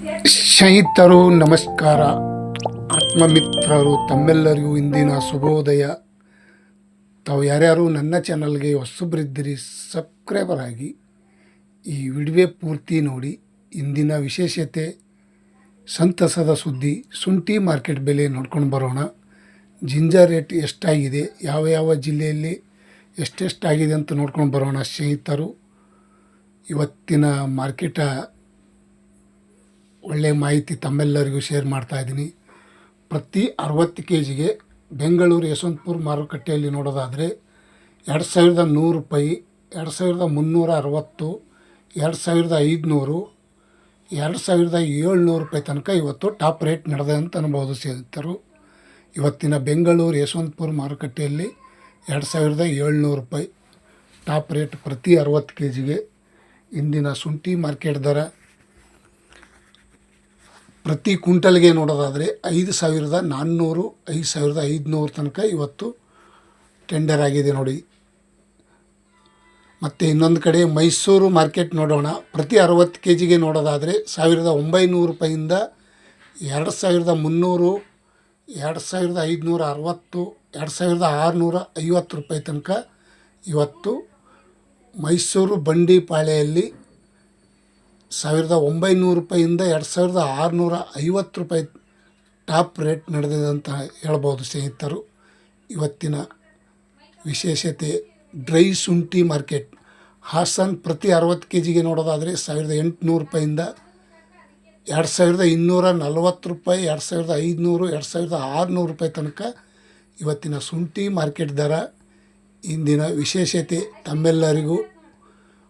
ಸ್ನೇಹಿತರು ನಮಸ್ಕಾರ. ಆತ್ಮಮಿತ್ರರು ತಮ್ಮೆಲ್ಲರಿಗೂ ಇಂದಿನ ಶುಭೋದಯ. ತಾವು ಯಾರ್ಯಾರು ನನ್ನ ಚಾನಲ್ಗೆ ಹೊಸಬ್ರಿದ್ದೀರಿ ಸಬ್ಸ್ಕ್ರೈಬರ್ ಆಗಿ ಈ ವಿಡಿಯೋ ಪೂರ್ತಿ ನೋಡಿ. ಇಂದಿನ ವಿಶೇಷತೆ ಸಂತಸದ ಸುದ್ದಿ. ಶುಂಠಿ ಮಾರ್ಕೆಟ್ ಬೆಲೆ ನೋಡ್ಕೊಂಡು ಬರೋಣ. ಜಿಂಜರ್ ರೇಟ್ ಎಷ್ಟಾಗಿದೆ, ಯಾವ ಯಾವ ಜಿಲ್ಲೆಯಲ್ಲಿ ಎಷ್ಟೆಷ್ಟಾಗಿದೆ ಅಂತ ನೋಡ್ಕೊಂಡು ಬರೋಣ ಸ್ನೇಹಿತರು. ಇವತ್ತಿನ ಮಾರ್ಕೆಟ ಒಳ್ಳೆಯ ಮಾಹಿತಿ ತಮ್ಮೆಲ್ಲರಿಗೂ ಶೇರ್ ಮಾಡ್ತಾಯಿದ್ದೀನಿ. ಪ್ರತಿ 60 kgಗೆ ಬೆಂಗಳೂರು ಯಶವಂತಪುರ ಮಾರುಕಟ್ಟೆಯಲ್ಲಿ ನೋಡೋದಾದರೆ 2100 ರೂಪಾಯಿ, 2360, 2500, 2700 ರೂಪಾಯಿ ತನಕ ಇವತ್ತು ಟಾಪ್ ರೇಟ್ ನಡೆದೆ ಅಂತ ಅನ್ಬೋದು ಸ್ನೇಹಿತರು. ಇವತ್ತಿನ ಬೆಂಗಳೂರು ಯಶವಂತಪುರ ಮಾರುಕಟ್ಟೆಯಲ್ಲಿ 2700 ರೂಪಾಯಿ ಟಾಪ್ ರೇಟ್ ಪ್ರತಿ 60 kgಗೆ. ಇಂದಿನ ಶುಂಠಿ ಮಾರ್ಕೆಟ್ ದರ ಪ್ರತಿ ಕ್ವಿಂಟಲ್ಗೆ ನೋಡೋದಾದರೆ 5400, 5500 ತನಕ ಇವತ್ತು ಟೆಂಡರ್ ಆಗಿದೆ ನೋಡಿ. ಮತ್ತು ಇನ್ನೊಂದು ಕಡೆ ಮೈಸೂರು ಮಾರ್ಕೆಟ್ ನೋಡೋಣ. ಪ್ರತಿ 60 kgಗೆ ನೋಡೋದಾದರೆ 1900 ರೂಪಾಯಿಂದ 2300, 2560, 2650 ರೂಪಾಯಿ ತನಕ ಇವತ್ತು ಮೈಸೂರು ಬಂಡಿಪಾಳೆಯಲ್ಲಿ 1900 ರೂಪಾಯಿಂದ 2650 ರೂಪಾಯಿ ಟಾಪ್ ರೇಟ್ ನಡೆದಿದೆ ಅಂತ ಹೇಳ್ಬೋದು ಸ್ನೇಹಿತರು. ಇವತ್ತಿನ ವಿಶೇಷತೆ ಡ್ರೈ ಶುಂಠಿ ಮಾರ್ಕೆಟ್. ಹಾಸನ್ ಪ್ರತಿ 60 kgಗೆ ನೋಡೋದಾದರೆ 1800 ರೂಪಾಯಿಂದ 2240 ರೂಪಾಯಿ, 2500, 2600 ರೂಪಾಯಿ ತನಕ ಇವತ್ತಿನ ಶುಂಠಿ ಮಾರ್ಕೆಟ್ ದರ. ಇಂದಿನ ವಿಶೇಷತೆ ತಮ್ಮೆಲ್ಲರಿಗೂ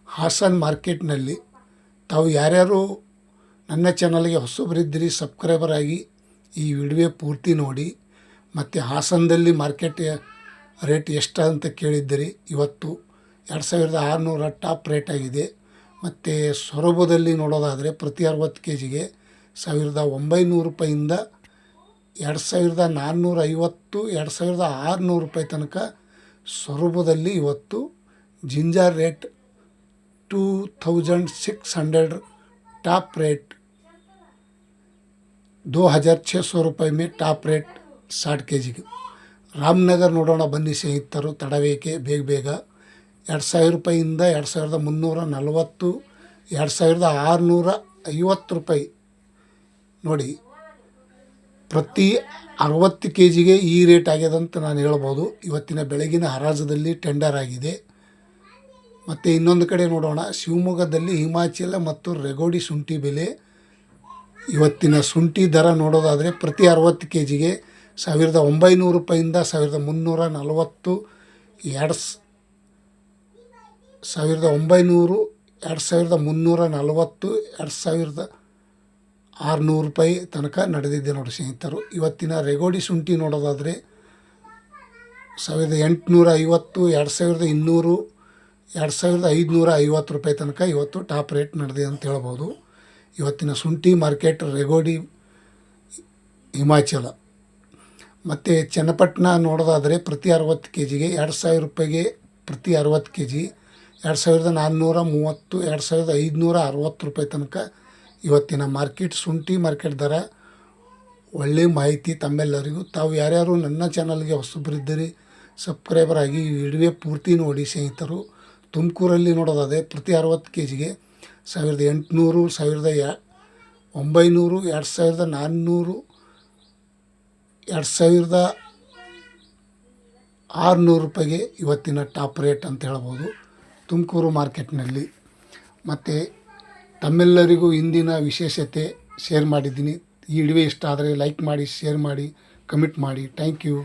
ಹಾಸನ್ ಮಾರ್ಕೆಟ್ನಲ್ಲಿ ತಾವು ಯಾರ್ಯಾರು ನನ್ನ ಚಾನಲ್ಗೆ ಹೊಸಬರಿದ್ದೀರಿ ಸಬ್ಸ್ಕ್ರೈಬರ್ ಆಗಿ ಈ ವಿಡಿಯೋ ಪೂರ್ತಿ ನೋಡಿ. ಮತ್ತು ಹಾಸನದಲ್ಲಿ ಮಾರ್ಕೆಟ್ ರೇಟ್ ಎಷ್ಟು ಅಂತ ಕೇಳಿದ್ದೀರಿ. ಇವತ್ತು 2600 ಟಾಪ್ ರೇಟ್ ಆಗಿದೆ. ಮತ್ತು ಸೊರಬದಲ್ಲಿ ನೋಡೋದಾದರೆ ಪ್ರತಿ 60 kgಗೆ 1900 ರೂಪಾಯಿಂದ 2450, 2600 ರೂಪಾಯಿ ತನಕ ಸೊರಬದಲ್ಲಿ ಇವತ್ತು ಜಿಂಜರ್ ರೇಟ್ 2600 टॉप रेट, 2600 रुपये में टॉप रेट 60 kg. रामनगर ನೋಡೋಣ ಬನ್ನಿ ಸ್ನೇಹಿತರು. ತಡವೇಕೆ ಬೇಗ 2000 ರೂಪಾಯಿಂದ 2340, 2650 ರೂಪಾಯಿ ನೋಡಿ. ಪ್ರತಿ 60 kgಗೆ ಈ ರೇಟ್ ಆಗ್ಯದಂತ ನಾನು ಹೇಳ್ಬೋದು. ಇವತ್ತಿನ ಬೆಳಗಿನ ಹರಾಜದಲ್ಲಿ ಟೆಂಡರ್ ಆಗಿದೆ. ಮತ್ತು ಇನ್ನೊಂದು ಕಡೆ ನೋಡೋಣ, ಶಿವಮೊಗ್ಗದಲ್ಲಿ ಹಿಮಾಚಲ ಮತ್ತು ರೆಗೋಡಿ ಶುಂಠಿ ಬೆಲೆ. ಇವತ್ತಿನ ಶುಂಠಿ ದರ ನೋಡೋದಾದರೆ ಪ್ರತಿ 60 kgಗೆ 1900 ರೂಪಾಯಿಂದ 1340, 1900, 2340, 2600 ರೂಪಾಯಿ ತನಕ ನಡೆದಿದೆ ನೋಡಿ ಸ್ನೇಹಿತರು. ಇವತ್ತಿನ ರೆಗೋಡಿ ಶುಂಠಿ ನೋಡೋದಾದರೆ 1850, 2200, 2550 ರೂಪಾಯಿ ತನಕ ಇವತ್ತು ಟಾಪ್ ರೇಟ್ ನಡೆದಿದೆ ಅಂತ ಹೇಳ್ಬೋದು. ಇವತ್ತಿನ ಶುಂಠಿ ಮಾರ್ಕೆಟ್ ರೆಗೋಡಿ ಹಿಮಾಚಲ. ಮತ್ತು ಚನ್ನಪಟ್ಟಣ ನೋಡೋದಾದರೆ ಪ್ರತಿ 60 kgಗೆ 2000 ರೂಪಾಯಿಗೆ ಪ್ರತಿ 60 kg 2430, 2560 ರೂಪಾಯಿ ತನಕ ಇವತ್ತಿನ ಮಾರ್ಕೆಟ್ ಶುಂಠಿ ಮಾರ್ಕೆಟ್ ದರ. ಒಳ್ಳೆಯ ಮಾಹಿತಿ ತಮ್ಮೆಲ್ಲರಿಗೂ. ತಾವು ಯಾರ್ಯಾರು ನನ್ನ ಚಾನಲ್ಗೆ ಹೊಸಬರಿದ್ದೀರಿ ಸಬ್ಸ್ಕ್ರೈಬರ್ ಆಗಿ ಈ ವಿಡಿಯೋ ಪೂರ್ತಿ ನೋಡಿ ಸ್ನೇಹಿತರು. ತುಮಕೂರಲ್ಲಿ ನೋಡೋದಾದರೆ ಪ್ರತಿ 60 kgಗೆ 1800, 1900, 2400, 2600 ರೂಪಾಯಿಗೆ ಇವತ್ತಿನ ಟಾಪ್ ರೇಟ್ ಅಂತ ಹೇಳ್ಬೋದು ತುಮಕೂರು ಮಾರ್ಕೆಟ್ನಲ್ಲಿ. ಮತ್ತು ತಮ್ಮೆಲ್ಲರಿಗೂ ಇಂದಿನ ವಿಶೇಷತೆ ಶೇರ್ ಮಾಡಿದ್ದೀನಿ. ಈ ವಿಡಿಯೋ ಇಷ್ಟ ಆದರೆ ಲೈಕ್ ಮಾಡಿ, ಶೇರ್ ಮಾಡಿ, ಕಮೆಂಟ್ ಮಾಡಿ. Thank you.